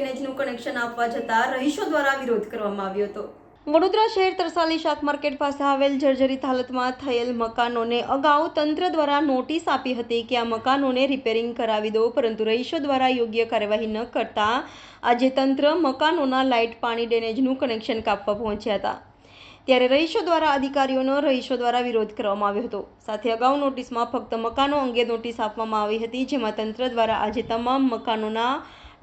ડ્રેનેજનું connection આપવા જતા રહીશો દ્વારા વિરોધ કરવામાં આવ્યો હતો। વડોદરા શહેર તરસાલી શાક માર્કેટ પાસે આવેલ જર્જરિત હાલતમાં થયેલ મકાનોને અગાઉ તંત્ર દ્વારા નોટિસ આપી હતી કે આ મકાનોને રિપેરિંગ કરાવી દો, પરંતુ રહીશો દ્વારા યોગ્ય કાર્યવાહી ન કરતા આજે તંત્ર મકાનોના લાઇટ, પાણી, ડ્રેનેજનું કનેક્શન કાપવા પહોંચ્યા હતા। ત્યારે રહીશો દ્વારા અધિકારીઓનો રહીશો દ્વારા વિરોધ કરવામાં આવ્યો હતો। સાથે અગાઉ નોટિસમાં ફક્ત મકાનો અંગે નોટિસ આપવામાં આવી હતી, જેમાં તંત્ર દ્વારા આજે તમામ મકાનોના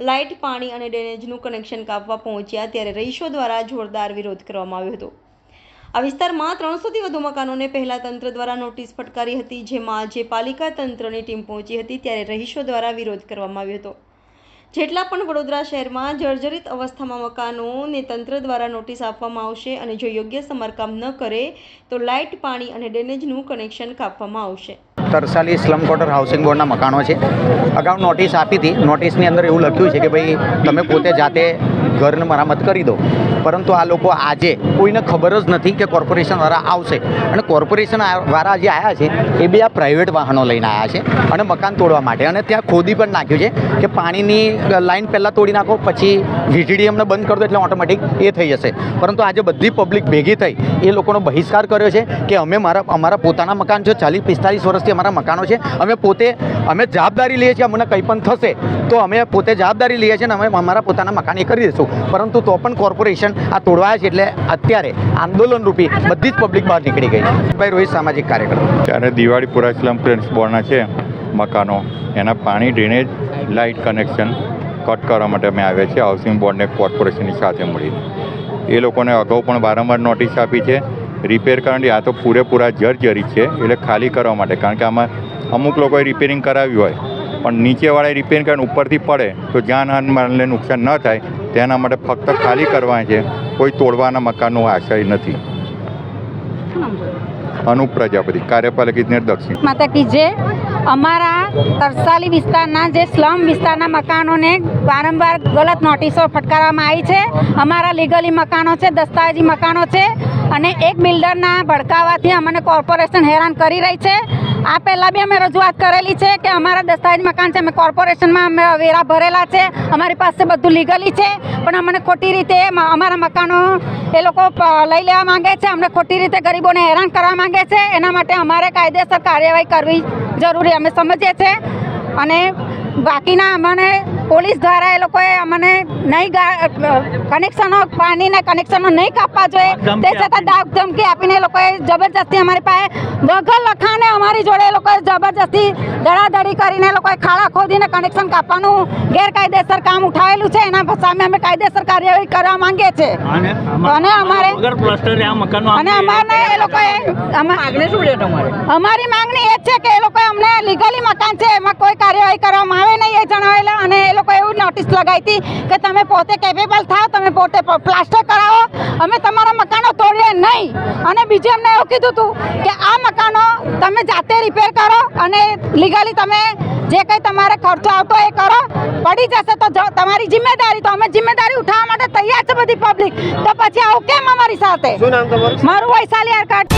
લાઇટ, પાણી અને ડ્રેનેજનું કનેક્શન કાપવા પહોંચ્યા ત્યારે રહીશો દ્વારા જોરદાર વિરોધ કરવામાં આવ્યો હતો। આ વિસ્તારમાં 300થી વધુ મકાનોને પહેલા તંત્ર દ્વારા નોટિસ ફટકારી હતી, જેમાં આજે પાલિકા તંત્રની ટીમ પહોંચી હતી ત્યારે રહીશો દ્વારા વિરોધ કરવામાં આવ્યો હતો। જેટલા પણ વડોદરા શહેરમાં જર્જરિત અવસ્થામાં મકાનોને તંત્ર દ્વારા નોટિસ આપવામાં આવશે અને જો યોગ્ય સમારકામ ન કરે તો લાઇટ, પાણી અને ડ્રેનેજનું કનેક્શન કાપવામાં આવશે। તરસાલી સ્લમ ક્વાર્ટર હાઉસિંગ બોર્ડના મકાનો છે। અગાઉ નોટિસ આપી હતી। નોટિસની અંદર એવું લખ્યું છે કે ભાઈ તમે પોતે જાતે ઘરને મરામત કરી દો, પરંતુ આ લોકો આજે કોઈને ખબર જ નથી કે કોર્પોરેશનવાળા આવશે અને કોર્પોરેશનવાળા જે આવ્યા છે એ બી આ પ્રાઇવેટ વાહનો લઈને આવ્યા છે અને મકાન તોડવા માટે, અને ત્યાં ખોદી પણ નાખ્યું છે કે પાણીની લાઈન પહેલાં તોડી નાખો, પછી વીજળી અમને બંધ કરી દો એટલે ઓટોમેટિક એ થઈ જશે। પરંતુ આજે બધી પબ્લિક ભેગી થઈ એ લોકોનો બહિષ્કાર કર્યો છે કે અમારા પોતાના મકાન છે, 40-45 વર્ષથી અમારા મકાનો છે, અમે જવાબદારી લઈએ છીએ, અમને કંઈ પણ થશે તો અમે પોતે જવાબદારી લઈએ છીએ અને અમે અમારા પોતાના મકાન એ કરી દઈશું, પરંતુ તો પણ કોર્પોરેશન આ તોડવાયા છે એટલે અત્યારે આંદોલન રૂપી બધી જ પબ્લિક બહાર નીકળી ગઈ છે। ભાઈ રોહિત, સામાજિક કાર્યકર્તા। ત્યારે દિવાળીપુરા સ્લમ બોર્ડના છે મકાનો, એના પાણી, ડ્રેનેજ, લાઇટ કનેક્શન કટ કરવા માટે અમે આવ્યા છીએ હાઉસિંગ બોર્ડને કોર્પોરેશનની સાથે મળીને। એ લોકોને અગાઉ પણ વારંવાર નોટિસ આપી છે રિપેર કરવાની। આ તો પૂરેપૂરા જર્જરિત છે એટલે ખાલી કરવા માટે, કારણ કે આમાં અમુક લોકોએ રિપેરિંગ કરાવ્યું હોય પણ નીચેવાળાએ રિપેરિંગ કરીને ઉપરથી પડે તો જાનમાલને નુકસાન ન થાય તેના માટે ફક્ત ખાલી કરવા છે, કોઈ તોડવાના મકાનનો આશય નથી। અનુપ પ્રજાપતિ, કાર્યપાલક ઇજનેર, દક્ષિણ માતા કી જય। અમારા તરસાલી વિસ્તારના જે સ્લમ વિસ્તારના મકાનોને વારંવાર ગલત નોટિસો ફટકારવામાં આવી છે। અમારા લીગલી મકાનો છે, દસ્તાવેજી મકાનો છે, અને એક બિલ્ડરના ભડકાવાથી અમને કોર્પોરેશન હેરાન કરી રહી છે। આ પહેલાં બી અમે રજૂઆત કરેલી છે કે અમારા દસ્તાવેજ મકાન છે, અમે કોર્પોરેશનમાં અમે વેરા ભરેલા છે, અમારી પાસે બધું લીગલી છે, પણ અમને ખોટી રીતે અમારા મકાનો એ લોકો લઈ લેવા માંગે છે, અમને ખોટી રીતે ગરીબોને હેરાન કરવા માંગે છે। એના માટે અમારે કાયદેસર કાર્યવાહી કરવી જરૂરી અમે સમજીએ છીએ, અને બાકીના અમને પોલીસ દ્વારા એ લોકોએ અમને નહીં કનેક્શનો, પાણીના કનેક્શનો નહીં કાપવા જોઈએ, તે છતાં દાગ ધમકી આપીને એ લોકોએ જબરજસ્તી અમારી પાસે વગર લખાણે અમારી જોડે એ લોકોએ જબરજસ્તી દડાદડી કરીને એ લોકોએ ખાડા ખોદીને કનેક્શન કાપવાનું ગેરકાયદેસર કામ ઉઠાવેલું છે। એના સામે અમે કાયદેસર કાર્યવાહી કરવા માંગીએ છીએ અને અમારે એ લોકોએ અમારી માંગણી એ છે કે એ લોકોએ અમને લીગલી મકાન છે એમાં કોઈ કાર્યવાહી કરવામાં આવે નહીં એ જણાવેલા, અને એ લોકો એવું નોટિસ લગાવી હતી કે તમે પોતે કેપેબલ થાઓ, તમે પોતે પ્લાસ્ટર કરાવો, અમે તમારા મકાનો તોડીએ નહીં। અને બીજું એમને એવું કીધું હતું કે આ મકાનો તમે જાતે રિપેર કરો અને લીગલી તમે જે કંઈ તમારે ખર્ચો આવતો એ કરો, પડી જશે તો તમારી જિમ્મેદારી, તો અમે જિમ્મેદારી ઉઠાવવા માટે તૈયાર છે બધી પબ્લિક, તો પછી આવું કેમ અમારી સાથે? શું નામ તમારું? મારું વૈશાલી આરકાટ।